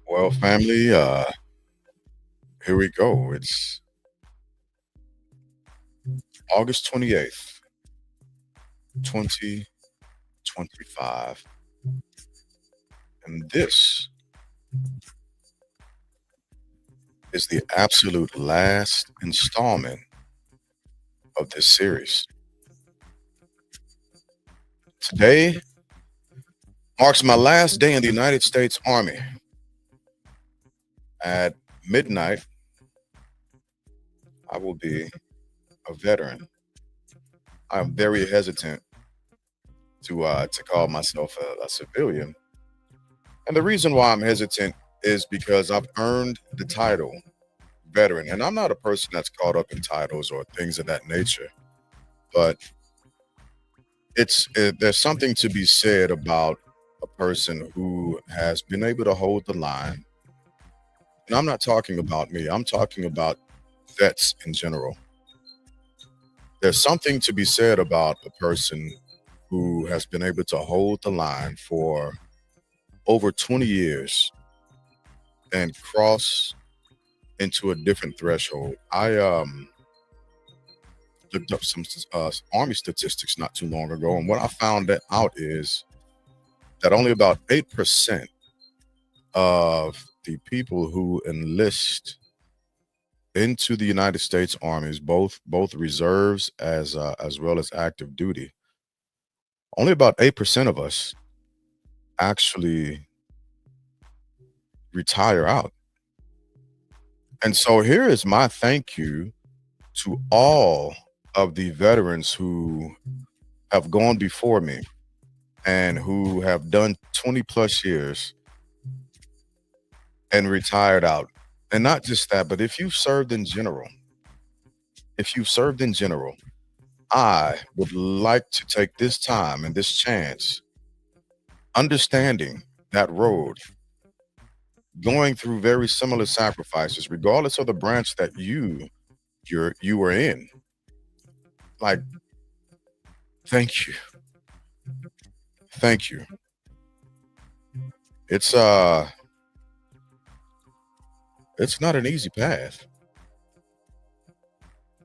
Well, family, here we go. It's August 28th, 2025. And this is the absolute last installment of this series. Today marks my last day in the United States Army. At midnight, I will be a veteran. I'm very hesitant to call myself a civilian. And the reason why I'm hesitant is because I've earned the title veteran. And I'm not a person that's caught up in titles or things of that nature. But there's something to be said about a person who has been able to hold the line. And I'm not talking about me, I'm talking about vets in general. There's something to be said about a person who has been able to hold the line for over 20 years and cross into a different threshold. I looked up some army statistics not too long ago, and what I found out is that only about 8% of the people who enlist into the United States Armies, both reserves as well as active duty, only about 8% of us actually retire out. And so here is my thank you to all of the veterans who have gone before me and who have done 20 plus years and retired out. And not just that, but if you've served in general, I would like to take this time and this chance, understanding that road, going through very similar sacrifices, regardless of the branch that you were in. Like, thank you, thank you. It's uh, it's not an easy path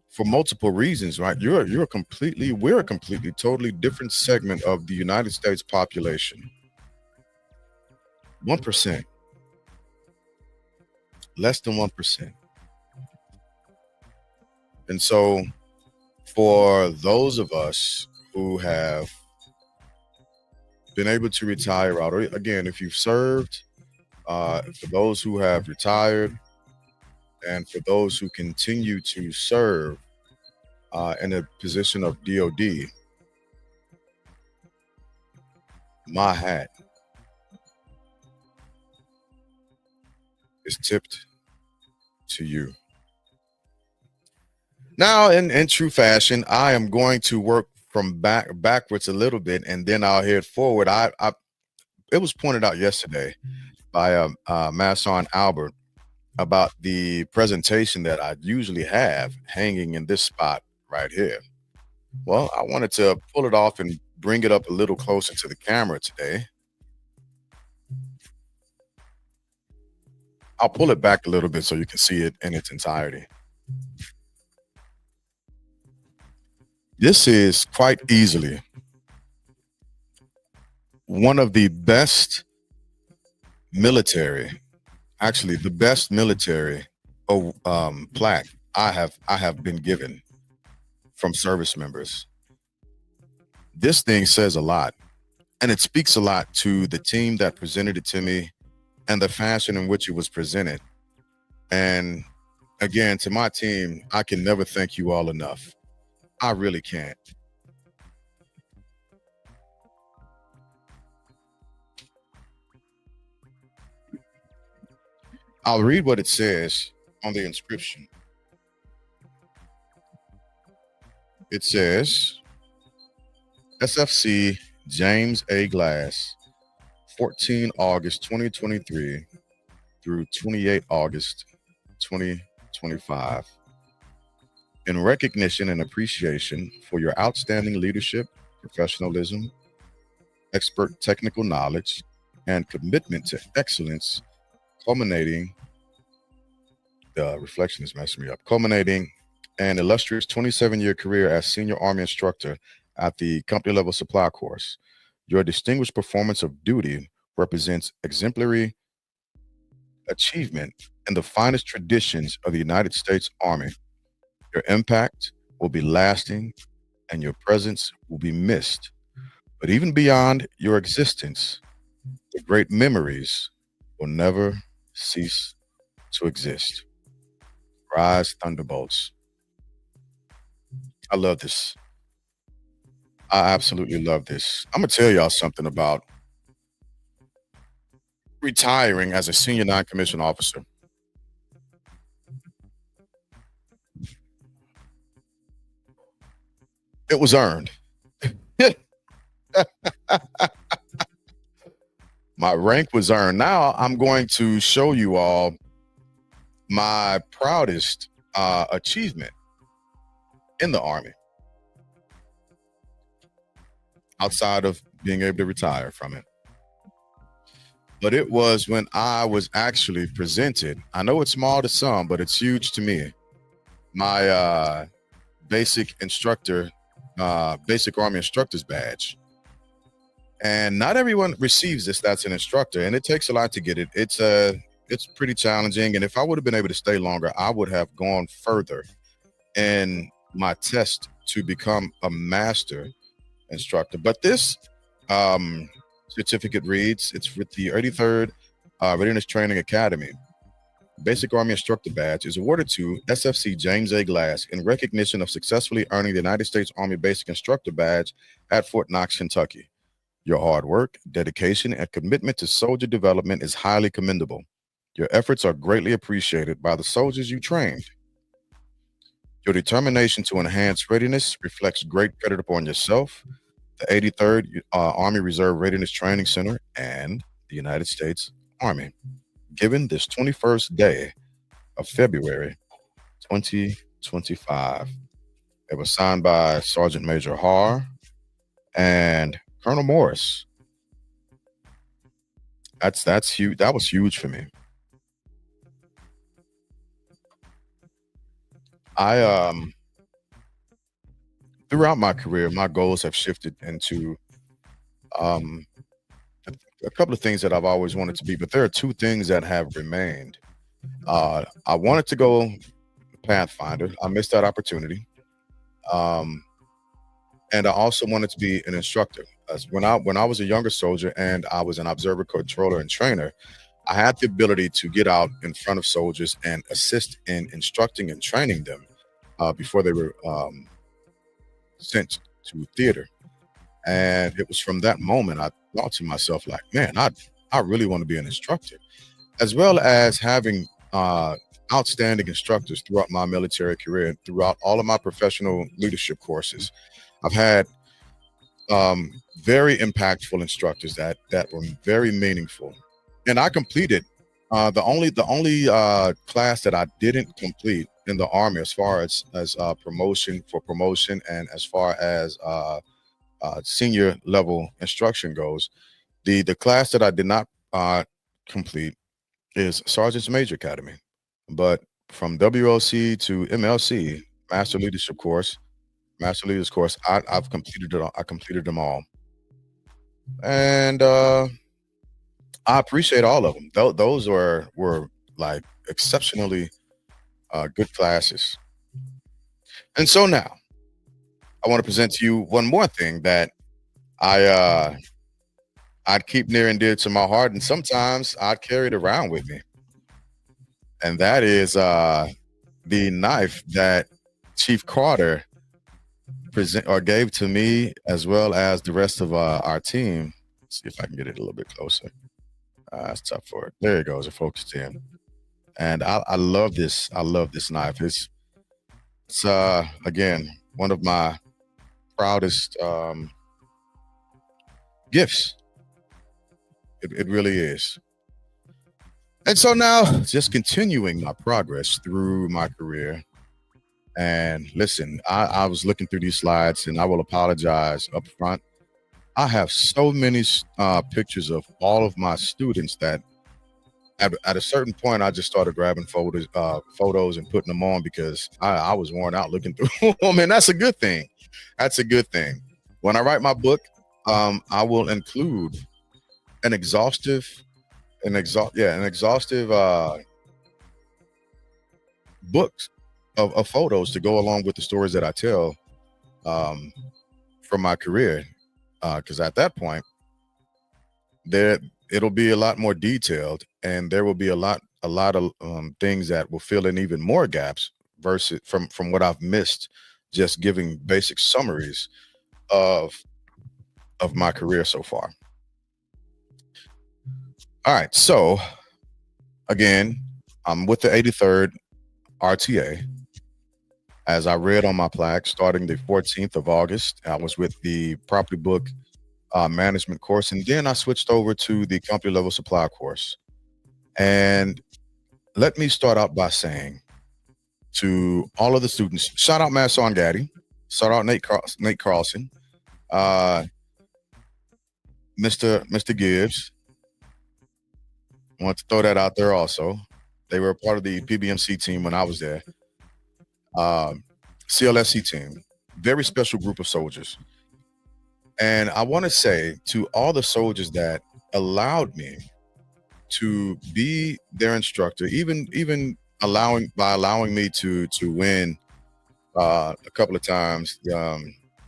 for multiple reasons, right? We're a completely, totally different segment of the United States population. 1%, less than 1%. And so, for those of us who have been able to retire out, or again, if you've served, for those who have retired, and for those who continue to serve in a position of DOD, my hat is tipped to you. Now, in true fashion, I am going to work from backwards a little bit, and then I'll head forward. It was pointed out yesterday by Masson Albert about the presentation that I usually have hanging in this spot right here. Well, I wanted to pull it off and bring it up a little closer to the camera today. I'll pull it back a little bit so you can see it in its entirety. This is quite easily one of the best military, actually the best military plaque I have been given from service members. This thing says a lot, and it speaks a lot to the team that presented it to me and the fashion in which it was presented. And again, to my team, I can never thank you all enough. I really can't. I'll read what it says on the inscription. It says SFC James A. Glass, 14 August 2023 through 28 August 2025. In recognition and appreciation for your outstanding leadership, professionalism, expert technical knowledge, and commitment to excellence, culminating the reflection is messing me up, culminating an illustrious 27-year career as senior Army instructor at the company level supply course. Your distinguished performance of duty represents exemplary achievement in the finest traditions of the United States Army. Your impact will be lasting and your presence will be missed. But even beyond your existence, the great memories will never cease to exist. Rise, thunderbolts. I love this. I absolutely love this. I'm gonna tell y'all something about retiring as a senior non-commissioned officer. It was earned. My rank was earned. Now I'm going to show you all my proudest achievement in the Army outside of being able to retire from it. But it was when I was actually presented. I know it's small to some, but it's huge to me. My basic instructor, basic Army instructor's badge. And not everyone receives this. That's an instructor, and it takes a lot to get it. It's pretty challenging. And if I would have been able to stay longer, I would have gone further in my test to become a master instructor. But this certificate reads, it's with the 83rd Readiness Training Academy. Basic Army Instructor Badge is awarded to SFC James A. Glass in recognition of successfully earning the United States Army Basic Instructor Badge at Fort Knox, Kentucky. Your hard work, dedication, and commitment to soldier development is highly commendable. Your efforts are greatly appreciated by the soldiers you trained. Your determination to enhance readiness reflects great credit upon yourself, the 83rd Army Reserve Readiness Training Center, and the United States Army. Given this 21st day of February 2025, it was signed by Sergeant Major Har and Colonel Morris. That's huge. That was huge for me. I throughout my career, my goals have shifted into um a couple of things that I've always wanted to be, but there are two things that have remained. I wanted to go Pathfinder. I missed that opportunity. Um, and I also wanted to be an instructor. As when I was a younger soldier and I was an observer, controller, and trainer, I had the ability to get out in front of soldiers and assist in instructing and training them before they were sent to theater. And it was from that moment I thought to myself, like, man, I really want to be an instructor, as well as having outstanding instructors throughout my military career and throughout all of my professional leadership courses. I've had very impactful instructors that were very meaningful, and I completed the only class that I didn't complete in the Army, as far as promotion, and as far as senior level instruction goes. The class that I did not complete is Sergeant's Major Academy, but from WOC to MLC, Master Leadership course, Master Leaders course, I've completed it. I completed them all, and I appreciate all of them. Those were like exceptionally good classes. And so now I want to present to you one more thing that I I'd keep near and dear to my heart, and sometimes I'd carry it around with me, and that is the knife that Chief Carter present or gave to me, as well as the rest of our team. Let's see if I can get it a little bit closer. It's tough for it. There it goes. It focused in, and I love this. I love this knife. It's again one of my proudest gifts. It really is. And so now, just continuing my progress through my career. And listen, I was looking through these slides, and I will apologize up front. I have so many pictures of all of my students that at a certain point I just started grabbing photos and putting them on because I was worn out looking through them, and that's a good thing. That's a good thing. When I write my book, I will include an exhaustive, an exhaustive books of photos to go along with the stories that I tell um, from my career. Because at that point, there it'll be a lot more detailed, and there will be a lot of things that will fill in even more gaps versus from what I've missed, just giving basic summaries of my career so far. All right, so again, I'm with the 83rd RTA. As I read on my plaque, starting the 14th of August, I was with the property book management course, and then I switched over to the company level supply course. And let me start out by saying to all of the students, shout out Masson Gaddy, shout out Nate Carlson, uh, Mr. Gibbs. I want to throw that out there also. They were a part of the PBMC team when I was there. CLSC team, very special group of soldiers. And I want to say to all the soldiers that allowed me to be their instructor, even allowing me to win a couple of times,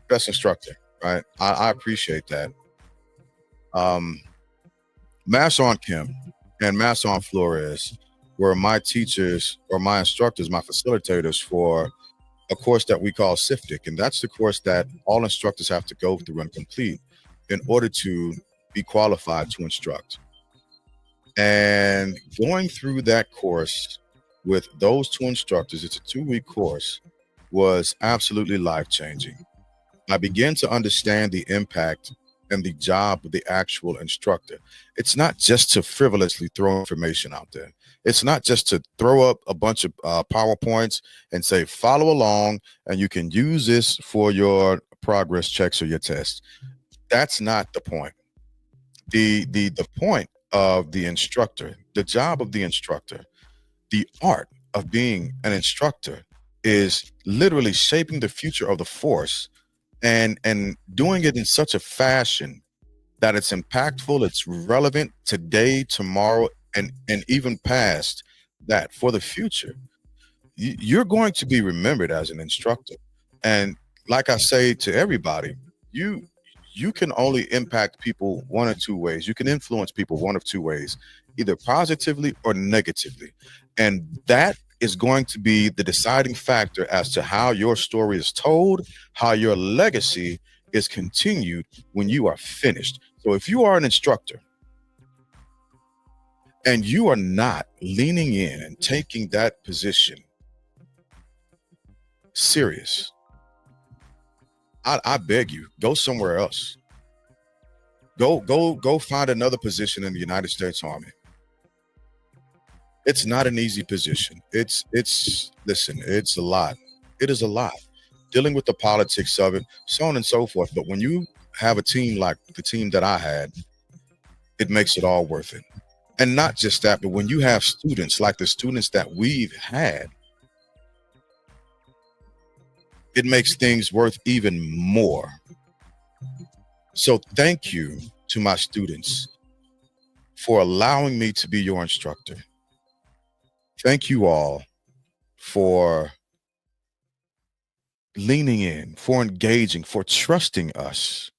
best instructor, right? I appreciate that. Um, Masson Kim and Masson Flores were my teachers or my instructors, my facilitators for a course that we call SIFTIC, and that's the course that all instructors have to go through and complete in order to be qualified to instruct. And going through that course with those two instructors, it's a 2-week course, was absolutely life-changing. I began to understand the impact and the job of the actual instructor. It's not just to frivolously throw information out there. It's not just to throw up a bunch of PowerPoints and say, follow along, and you can use this for your progress checks or your tests. That's not the point. The point of the instructor, the job of the instructor, the art of being an instructor is literally shaping the future of the force and doing it in such a fashion that it's impactful, it's relevant today, tomorrow, and even past that for the future. You're going to be remembered as an instructor. And like I say to everybody, you you can only impact people one or two ways. You can influence people one of two ways, either positively or negatively. And that is going to be the deciding factor as to how your story is told, how your legacy is continued when you are finished. So if you are an instructor and you are not leaning in and taking that position serious, I beg you, go somewhere else. Go find another position in the United States Army. It's not an easy position. It's listen, it's a lot. It is a lot. Dealing with the politics of it, so on and so forth. But when you have a team like the team that I had, it makes it all worth it. And not just that, but when you have students like the students that we've had, it makes things worth even more. So thank you to my students for allowing me to be your instructor. Thank you all for leaning in, for engaging, for trusting us.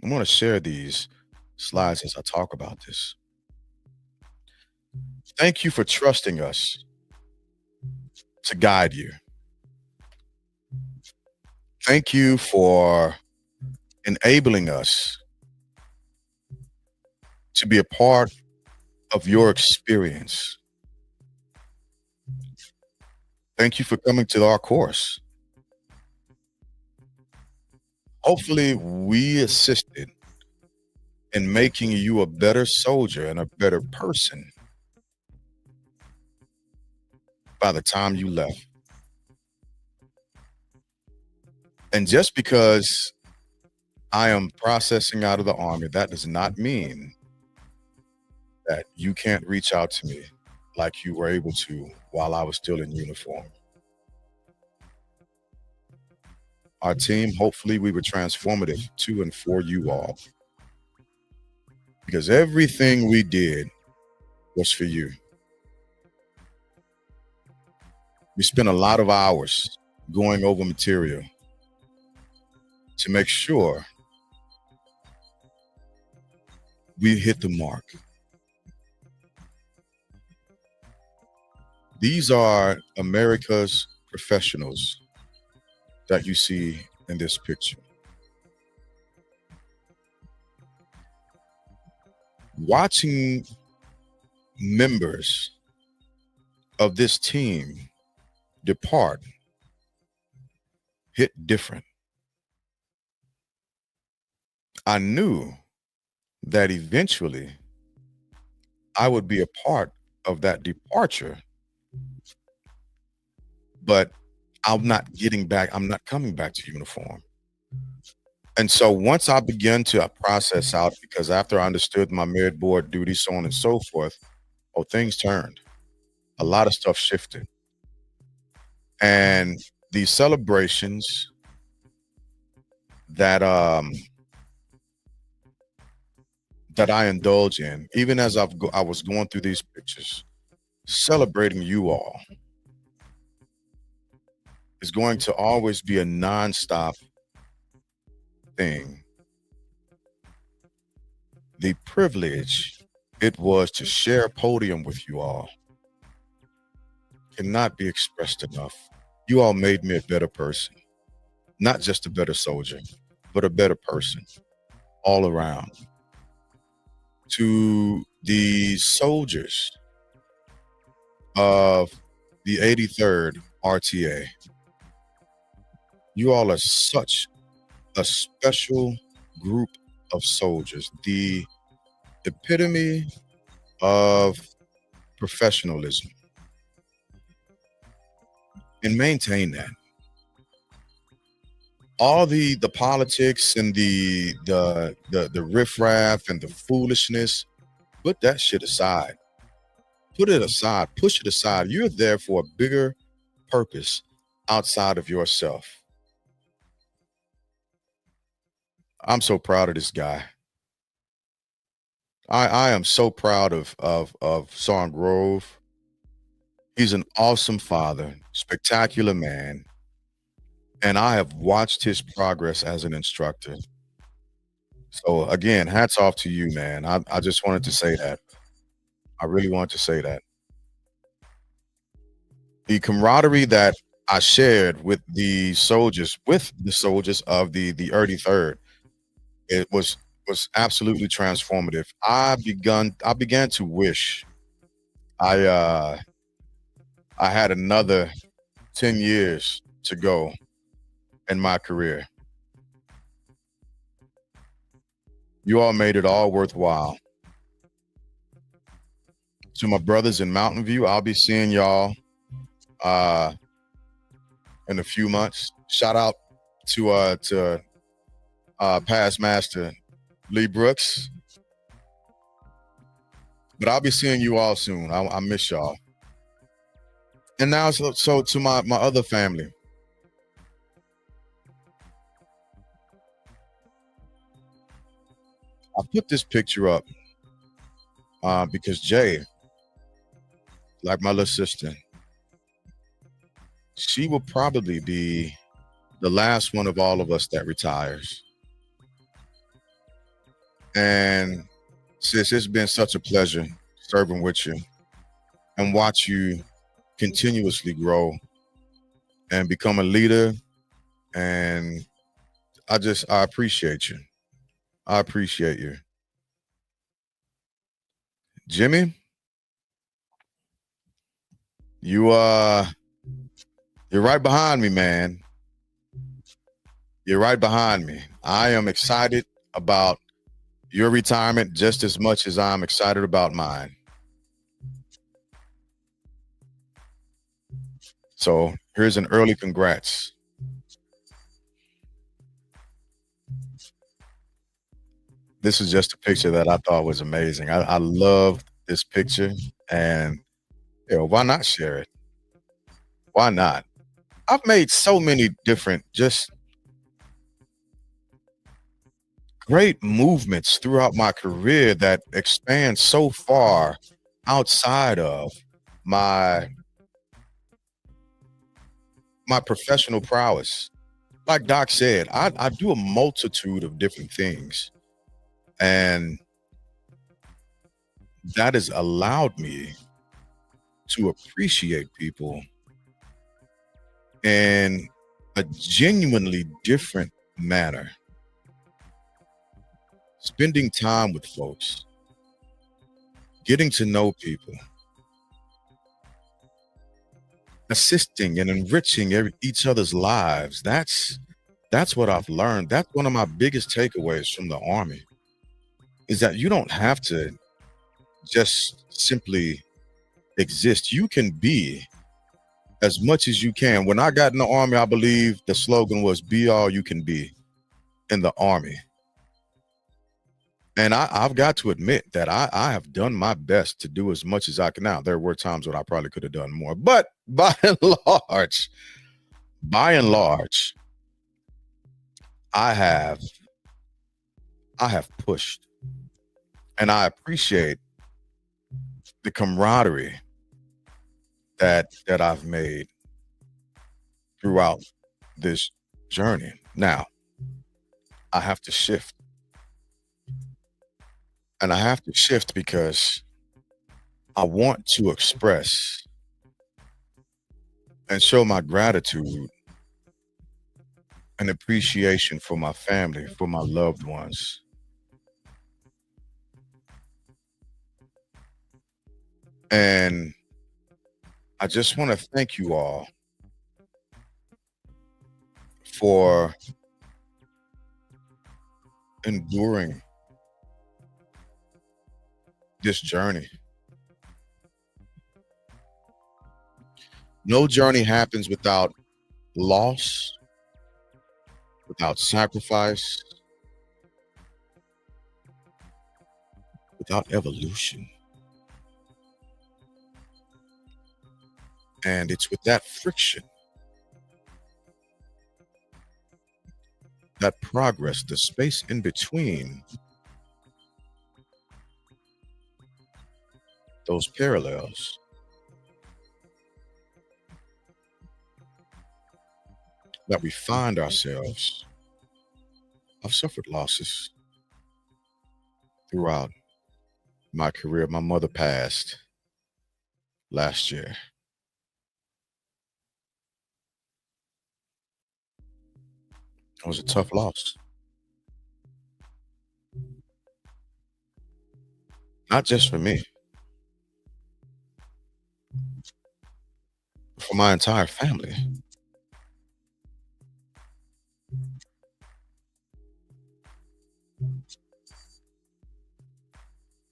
I'm going to share these slides as I talk about this. Thank you for trusting us to guide you. Thank you for enabling us to be a part of your experience. Thank you for coming to our course. Hopefully, we assisted in making you a better soldier and a better person by the time you left. And just because I am processing out of the Army. That does not mean that you can't reach out to me like you were able to while I was still in uniform. Our team, hopefully, we were transformative to and for you all because everything we did was for you. We spent a lot of hours going over material to make sure we hit the mark. These are America's professionals that you see in this picture. Watching members of this team depart hit different. I knew that eventually I would be a part of that departure, but I'm not getting back. I'm not coming back to uniform. And so once I began to process out, because after I understood my merit board duty, so on and so forth, oh, things turned. A lot of stuff shifted. And these celebrations that that I indulge in, even as I was going through these pictures, celebrating you all is going to always be a nonstop thing. The privilege it was to share a podium with you all cannot be expressed enough. You all made me a better person, not just a better soldier, but a better person all around. To the soldiers of the 83rd RTA, you all are such a special group of soldiers, the epitome of professionalism. And maintain that. All the politics and the riffraff and the foolishness, put that shit aside. Put it aside, push it aside. You're there for a bigger purpose outside of yourself. I'm so proud of this guy. I am so proud of Song Grove. He's an awesome father, spectacular man, and I have watched his progress as an instructor. So again, hats off to you, man. I just wanted to say that. I really wanted to say that. The camaraderie that I shared with the soldiers of the 33rd, it was absolutely transformative. I began to wish I I had another 10 years to go in my career. You all made it all worthwhile. To my brothers in Mountain View, I'll be seeing y'all uh in a few months. Shout out to past master Lee Brooks. But I'll be seeing you all soon. I miss y'all. And now so to my other family. I put this picture up because Jay, like my little sister, she will probably be the last one of all of us that retires. And sis, it's been such a pleasure serving with you and watch you continuously grow and become a leader. And I appreciate you. I appreciate you. Jimmy, you you're right behind me, man. You're right behind me. I am excited about your retirement just as much as I'm excited about mine. So here's an early congrats. This is just a picture that I thought was amazing. I loved this picture, and, why not share it? Why not? I've made so many different, just great movements throughout my career that expand so far outside of my my professional prowess. Like Doc said, I do a multitude of different things, and that has allowed me to appreciate people in a genuinely different manner. Spending time with folks, getting to know people, assisting and enriching each other's lives. That's what I've learned. That's one of my biggest takeaways from the army is that you don't have to just simply exist. You can be as much as you can. When I got in the army, I believe the slogan was "Be all you can be" in the army. And I've got to admit that I have done my best to do as much as I can. Now, there were times when I probably could have done more, but large, by and large, I have I have pushed, and I appreciate the camaraderie that I've made throughout this journey. Now, I have to shift, and I have to shift because I want to express and show my gratitude and appreciation for my family, for my loved ones. And I just want to thank you all for enduring this journey. No journey happens without loss, without sacrifice, without evolution. And it's with that friction, that progress, the space in between those parallels, that we find ourselves. I've suffered losses throughout my career. My mother passed last year. It was a tough loss, not just for me, but for my entire family.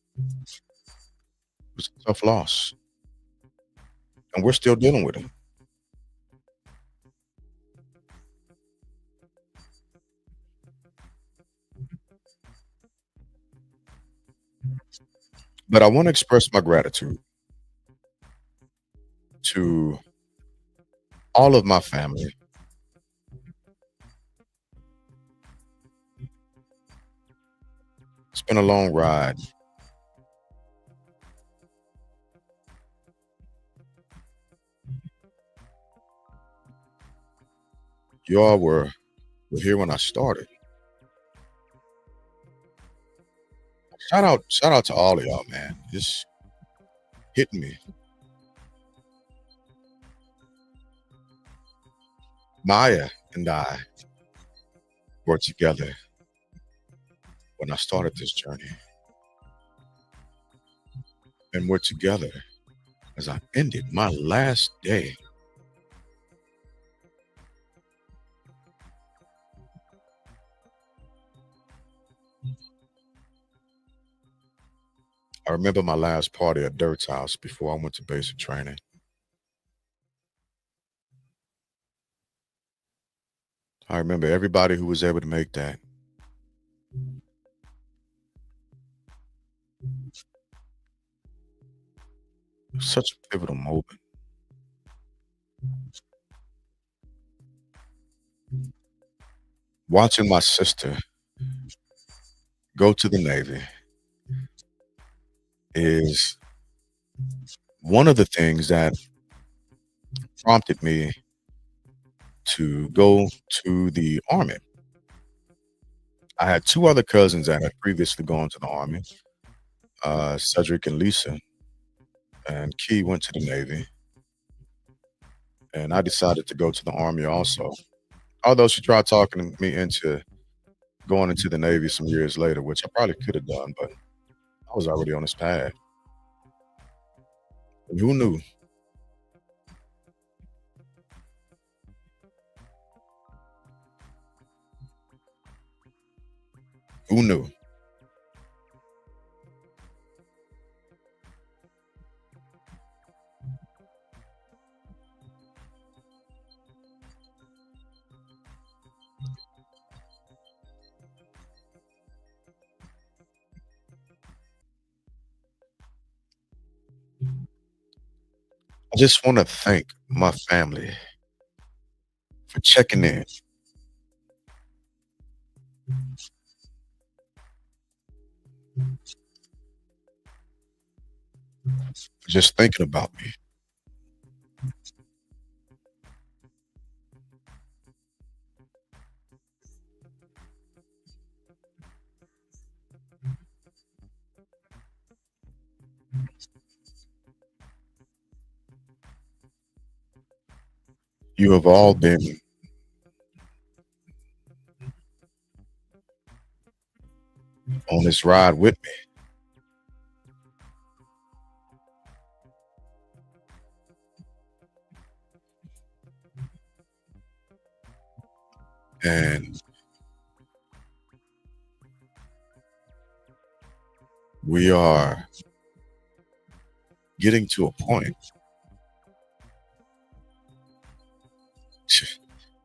It was a tough loss, and we're still dealing with it. But I want to express my gratitude to all of my family. It's been a long ride. You all were here when I started. Shout out to all of y'all, man. Just hitting me. Maya and I were together when I started this journey, and we're together as I ended my last day. I remember my last party at Dirt's house before I went to basic training. I remember everybody who was able to make that. Such a pivotal moment. Watching my sister go to the Navy is one of the things that prompted me to go to the Army. I had two other cousins that had previously gone to the Army, Cedric and Lisa, and Key went to the Navy, and I decided to go to the Army also. Although she tried talking me into going into the Navy some years later, which I probably could have done, but I was already on this path. And who knew? Who knew? I just want to thank my family for checking in, for just thinking about me. You have all been on this ride with me. And we are getting to a point.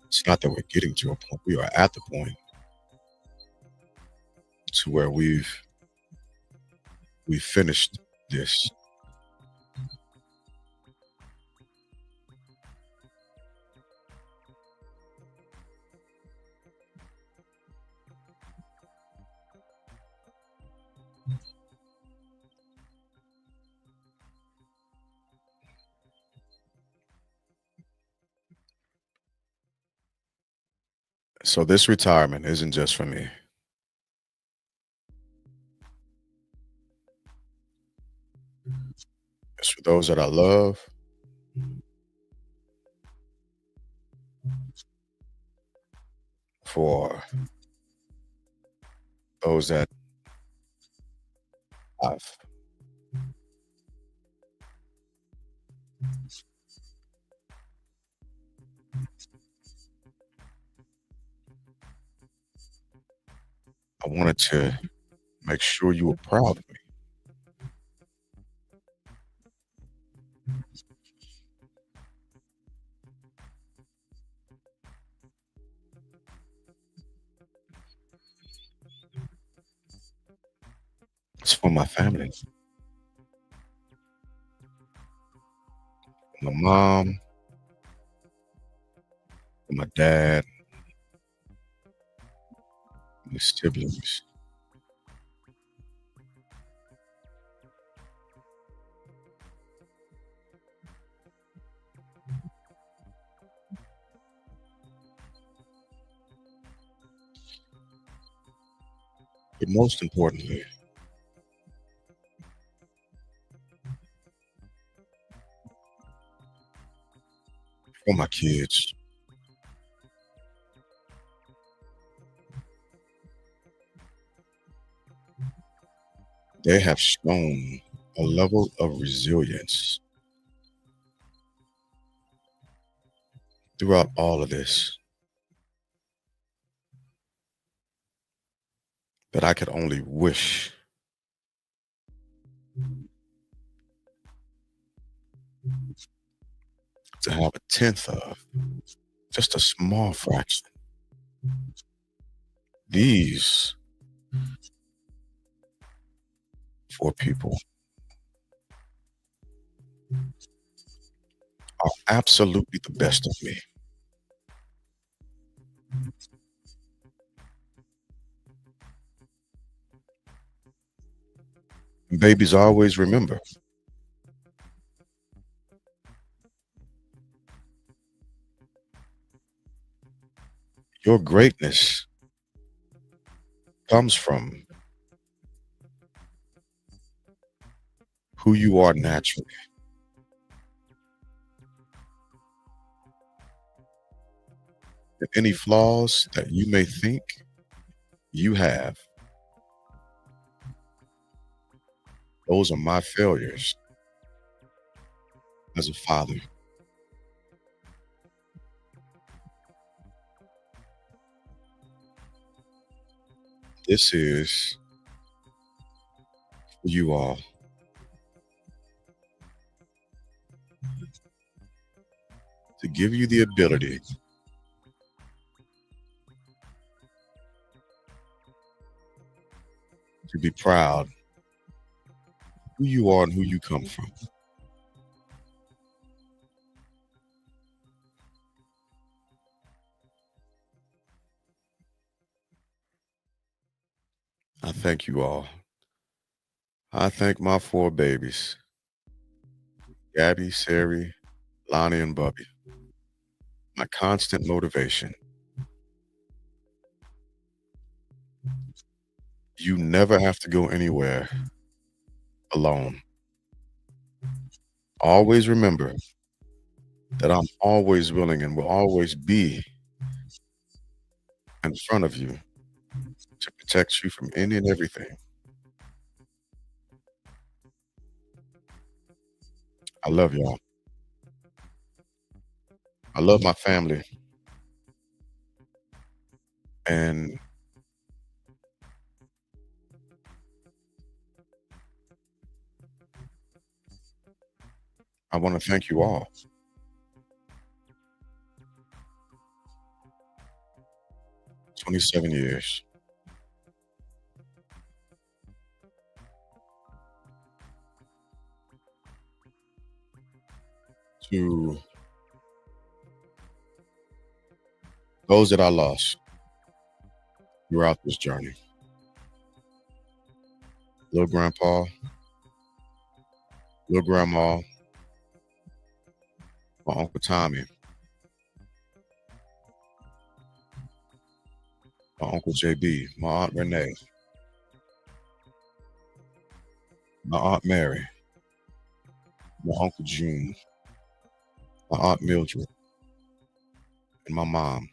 It's not that we're getting to a point. We are at the point to where we've finished this. So this retirement isn't just for me. It's for those that I love, for those that I've I wanted to make sure you were proud of me. It's for my family. My mom, my dad, my siblings. But most importantly, for my kids. They have shown a level of resilience throughout all of this that I could only wish to have a tenth of, just a small fraction. These four people are absolutely the best of me. And babies, always remember your greatness comes from who you are naturally. And any flaws that you may think you have, those are my failures as a father. This is for you all to give you the ability to be proud who you are and who you come from. I thank you all. I thank my four babies, Gabby, Sari, Lonnie, and Bubby, my constant motivation. You never have to go anywhere alone. Always remember that I'm always willing and will always be in front of you to protect you from any and everything. I love y'all. I love my family. And I want to thank you all. 27 years to those that I lost throughout this journey. Little grandpa, little grandma, my Uncle Tommy, my Uncle JB, my Aunt Renee, my Aunt Mary, my Uncle June, my Aunt Mildred, and my mom,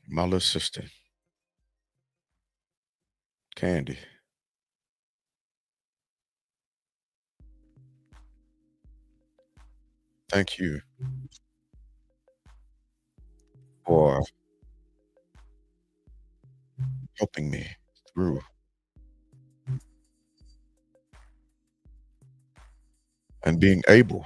my little sister, Candy. Thank you for helping me through and being able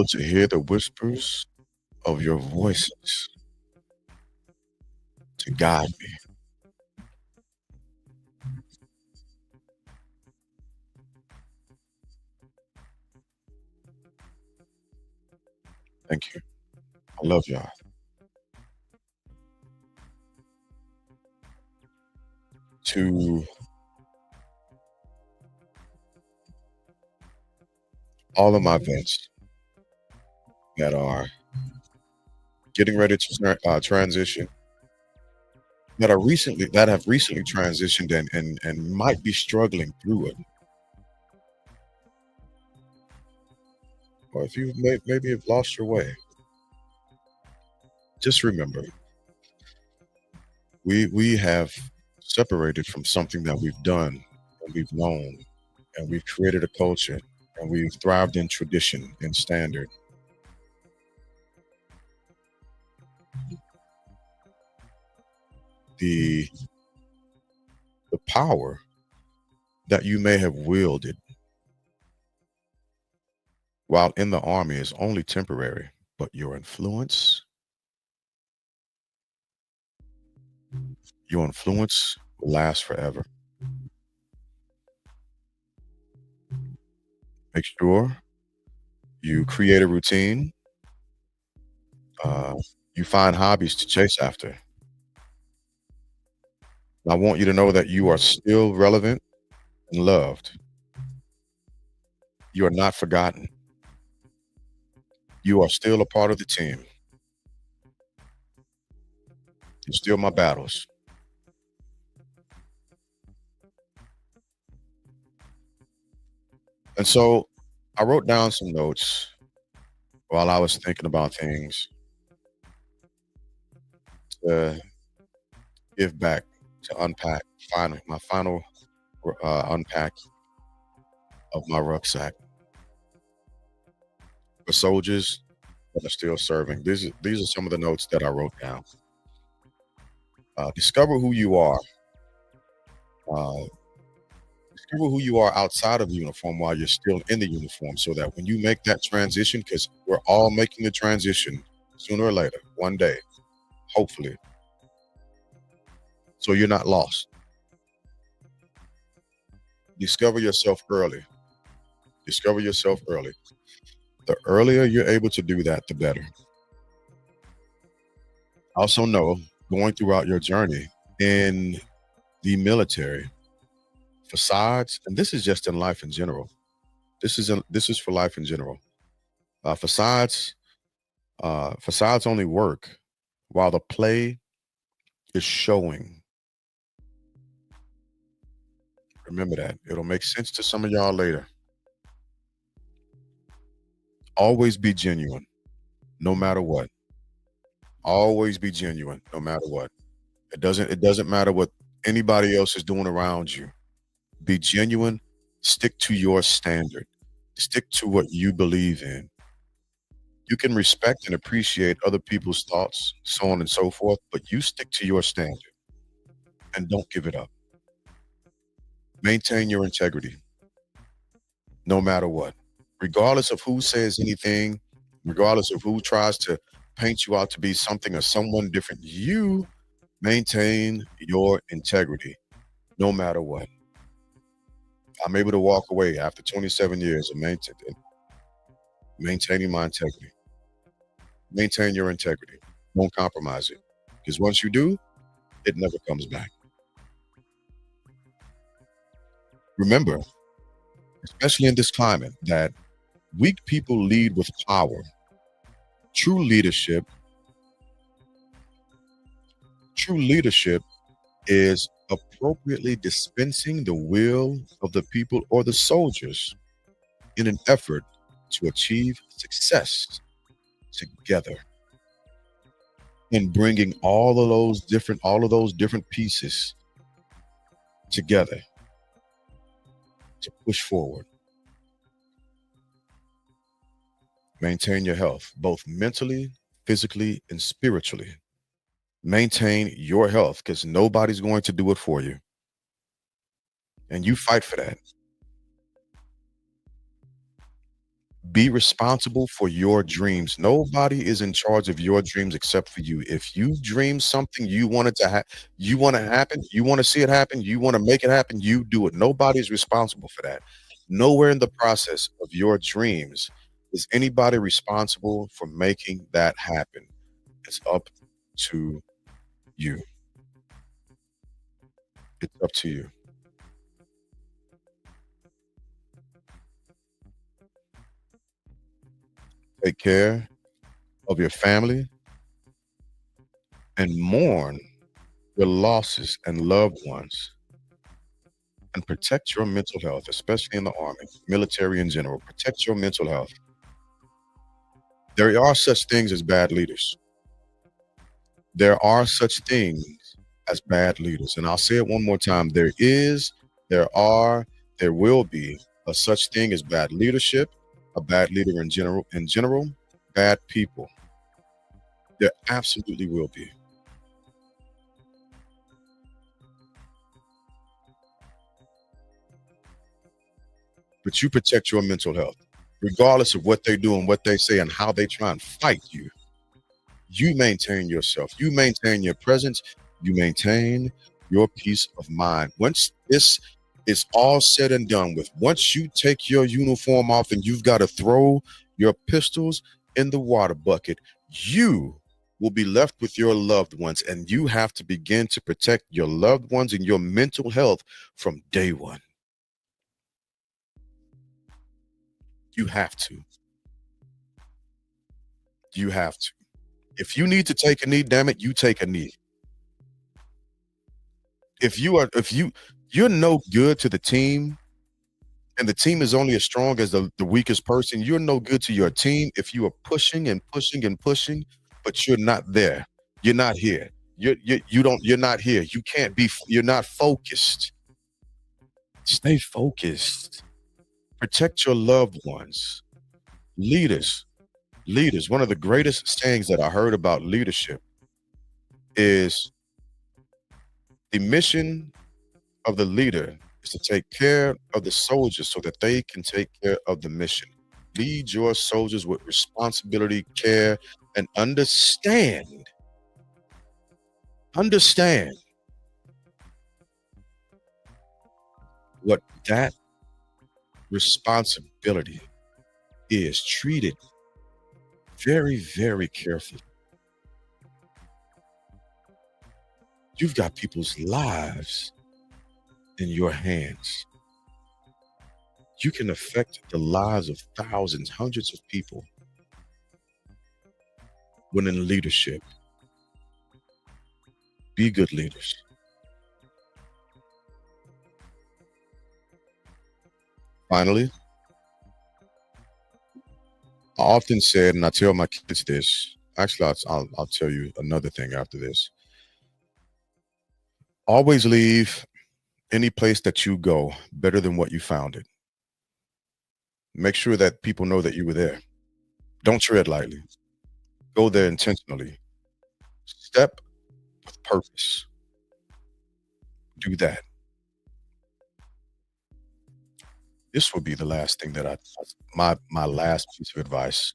to hear the whispers of your voices to guide me. Thank you. I love y'all. To all of my vets that are getting ready to transition, that have recently transitioned and might be struggling through it, or if you maybe have lost your way, just remember we have separated from something that we've done and we've known and we've created a culture and we've thrived in tradition and standard. The the power that you may have wielded while in the army is only temporary, but your influence Your influence will last forever. Make sure you create a routine. Uh, you find hobbies to chase after. I want you to know that you are still relevant and loved. You are not forgotten. You are still a part of the team. You're still my battles. And so I wrote down some notes while I was thinking about things to give back, to unpack, my final unpack of my rucksack for soldiers that are still serving. These are some of the notes that I wrote down. Discover who you are. Uh, Discover who you are outside of the uniform while you're still in the uniform, so that when you make that transition, because we're all making the transition sooner or later, one day, hopefully, so you're not lost. Discover yourself early. Discover yourself early. The earlier you're able to do that, the better. Also know, going throughout your journey in the military, facades, and this is just in life in general. This is for life in general. Facades facades only work while the play is showing. Remember that. It'll make sense to some of y'all later. Always be genuine, no matter what. Always be genuine, no matter what. It doesn't matter what anybody else is doing around you. Be genuine. Stick to your standard. Stick to what you believe in. You can respect and appreciate other people's thoughts, so on and so forth, but you stick to your standard and don't give it up. Maintain your integrity no matter what. Regardless of who says anything, regardless of who tries to paint you out to be something or someone different, you maintain your integrity no matter what. I'm able to walk away after 27 years of maintaining my integrity. Maintain your integrity. Don't compromise it. Because once you do, it never comes back. Remember, especially in this climate, that weak people lead with power. True leadership, true leadership is appropriately dispensing the will of the people or the soldiers in an effort to achieve success together, and bringing all of those different pieces together to push forward. Maintain your health, both mentally, physically, and spiritually. Maintain your health, because nobody's going to do it for you. And you fight for that. Be responsible for your dreams. Nobody is in charge of your dreams except for you. If you dream something you want it to you want to happen, you want to see it happen, you want to make it happen, you do it. Nobody's responsible for that. Nowhere in the process of your dreams is anybody responsible for making that happen. It's up to you. It's up to you. Take care of your family and mourn your losses and loved ones, and protect your mental health, especially in the army, military in general. Protect your mental health. There are such things as bad leaders. There are such things as bad leaders. And I'll say it one more time. There are, there will be a such thing as bad leadership, a bad leader in general, bad people. There absolutely will be. But you protect your mental health, regardless of what they do and what they say and how they try and fight you. You maintain yourself. You maintain your presence. You maintain your peace of mind. Once this is all said and done with, once you take your uniform off and you've got to throw your pistols in the water bucket, you will be left with your loved ones, and you have to begin to protect your loved ones and your mental health from day one. You have to. You have to. If you need to take a knee, damn it, you take a knee. If you're no good to the team, and the team is only as strong as the weakest person, you're no good to your team if you are pushing and pushing and pushing, but you're not there. You're not here. You're not here. You can't be, you're not focused. Stay focused. Protect your loved ones. Leaders, leaders. One of the greatest sayings that I heard about leadership is the mission of the leader is to take care of the soldiers so that they can take care of the mission. Lead your soldiers with responsibility, care, and understand what that responsibility is. Treat it very, very carefully. You've got people's lives in your hands. You can affect the lives of thousands, hundreds of people when in leadership. Be good leaders. Finally, I often said, and I tell my kids this. Actually, I'll tell you another thing after this. Always leave any place that you go better than what you found it. Make sure that people know that you were there. Don't tread lightly. Go there intentionally. Step with purpose. Do that. This will be the last thing that my last piece of advice.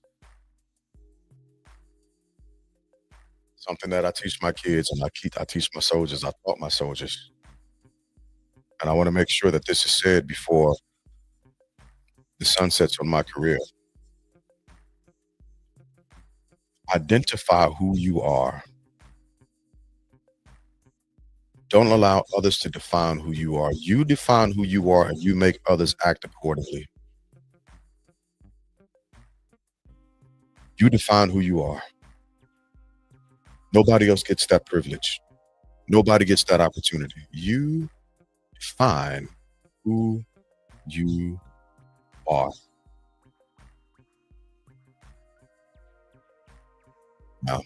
Something that I teach my kids and I teach my soldiers. I taught my soldiers. And I want to make sure that this is said before the sun sets on my career. Identify who you are. Don't allow others to define who you are. You define who you are and you make others act accordingly. You define who you are. Nobody else gets that privilege. Nobody gets that opportunity. You define who you are. Now,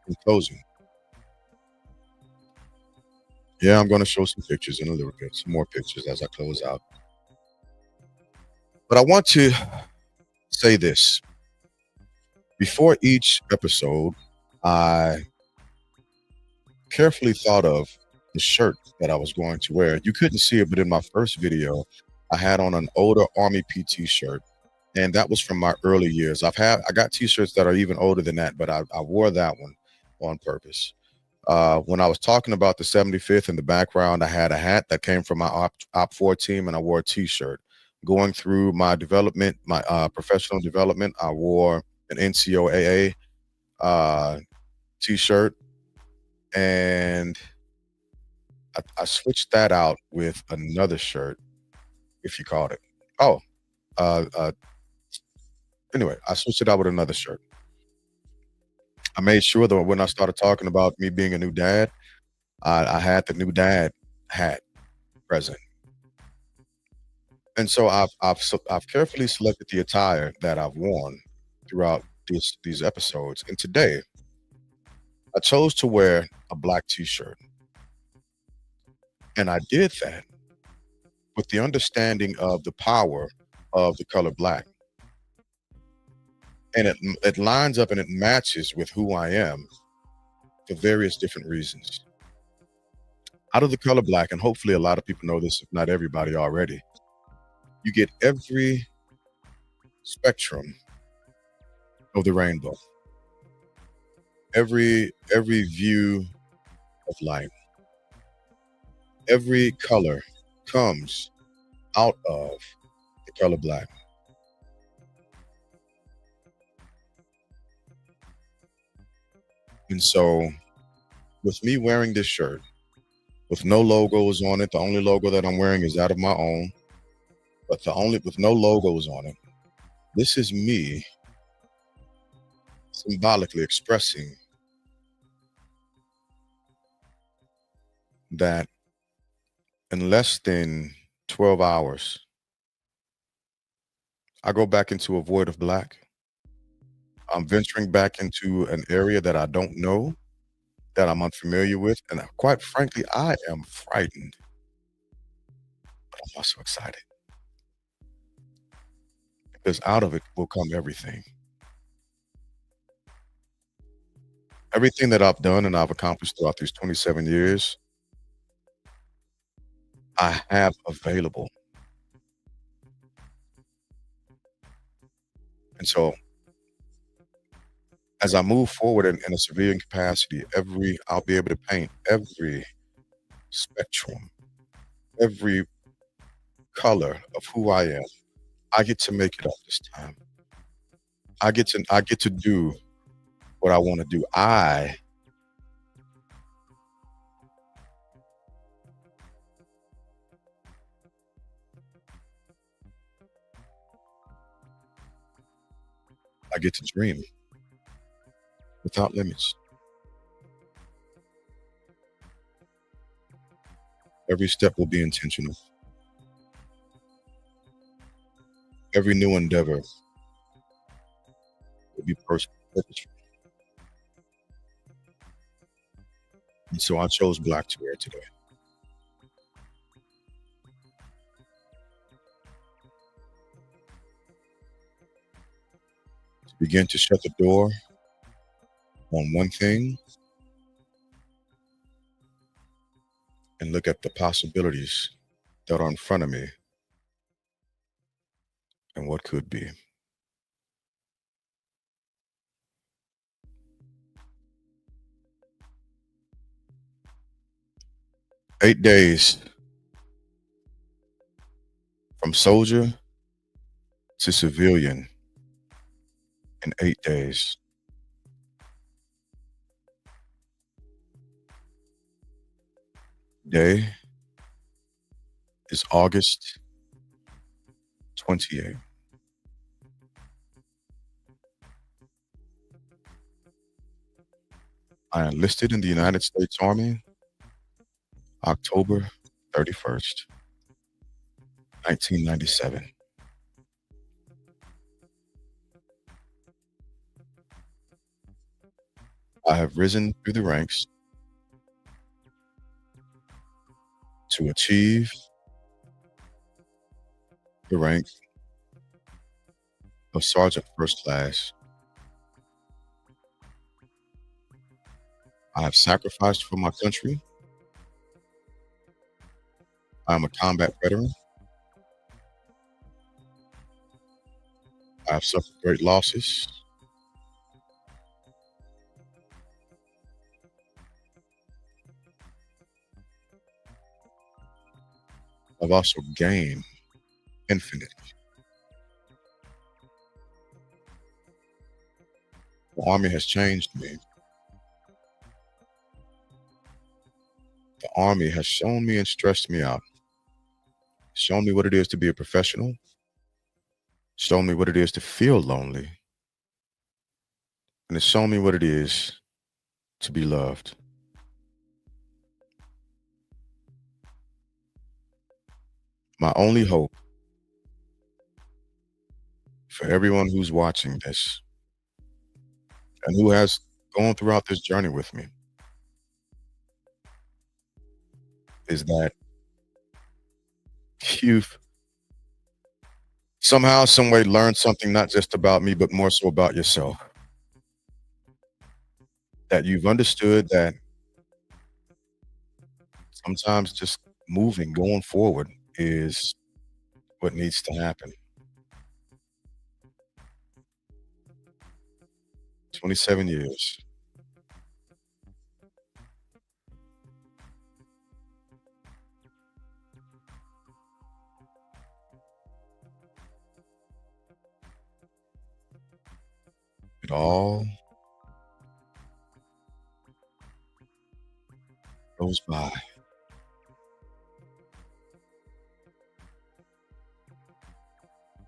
in closing, yeah, I'm going to show some pictures in a little bit, some more pictures as I close out. But I want to say this before each episode, I carefully thought of the shirt that I was going to wear. You couldn't see it, but in my first video, I had on an older Army PT shirt, and that was from my early years. I got t-shirts that are even older than that, but I wore that one on purpose. When I was talking about the 75th in the background, I had a hat that came from my op 4 team, and I wore a t-shirt. Going through my development, my professional development, I wore an NCOAA t-shirt, and I switched that out with another shirt, if you called it. Oh, uh, uh, anyway, I switched it out with another shirt. I made sure that when I started talking about me being a new dad, I had the new dad hat present. And so I've carefully selected the attire that I've worn throughout these episodes. And today, I chose to wear a black t-shirt. And I did that with the understanding of the power of the color black. And it lines up and it matches with who I am for various different reasons. Out of the color black, and hopefully a lot of people know this, if not everybody already, you get every spectrum of the rainbow. Every view of light, every color comes out of the color black. And so, with me wearing this shirt with no logos on it, the only logo that I'm wearing is that of my own, but the only with no logos on it, this is me symbolically expressing that in less than 12 hours, I go back into a void of black. I'm venturing back into an area that I don't know, that I'm unfamiliar with, and quite frankly, I am frightened, but I'm also excited because out of it will come everything. Everything that I've done and I've accomplished throughout these 27 years, I have available. And so as I move forward in a civilian capacity, I'll be able to paint every spectrum, every color of who I am. I get to make it up this time. I get to do what I want to do. I get to dream without limits. Every step will be intentional. Every new endeavor will be purposeful. And so I chose black to wear today. To begin to shut the door on one thing and look at the possibilities that are in front of me and what could be. 8 days from soldier to civilian in 8 days. Day is August 28th. I enlisted in the United States Army October 31st, 1997. I have risen through the ranks to achieve the rank of Sergeant First Class. I have sacrificed for my country. I am a combat veteran. I have suffered great losses. I've also gained infinitely. The Army has changed me. The Army has shown me and stressed me out, shown me what it is to be a professional, shown me what it is to feel lonely, and it's shown me what it is to be loved. My only hope for everyone who's watching this and who has gone throughout this journey with me is that you've somehow, some way learned something not just about me, but more so about yourself. That you've understood that sometimes just moving, going forward is what needs to happen. 27 years. It all goes by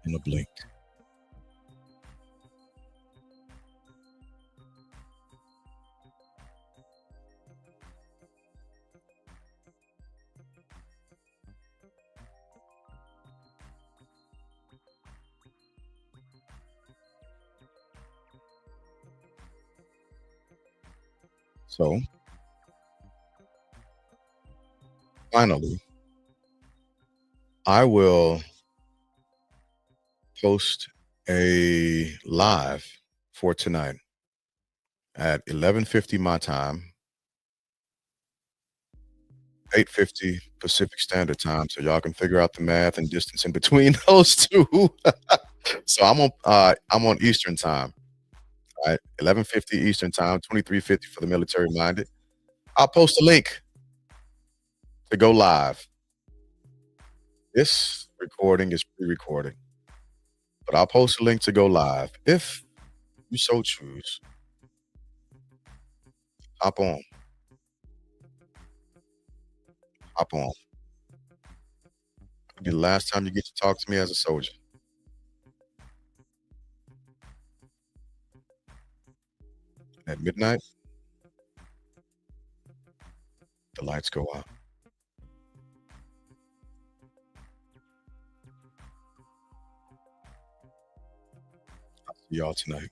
in a blink. So finally, I will post a live for tonight at 11:50 my time, 8:50 Pacific Standard Time, so y'all can figure out the math and distance in between those 2. So I'm on Eastern Time, right? 11:50 Eastern Time, 23:50 for the military minded. I'll post a link to go live. This recording is pre-recorded, but I'll post a link to go live. If you so choose, hop on, hop on. It'll be the last time you get to talk to me as a soldier. At midnight, the lights go out. See y'all tonight.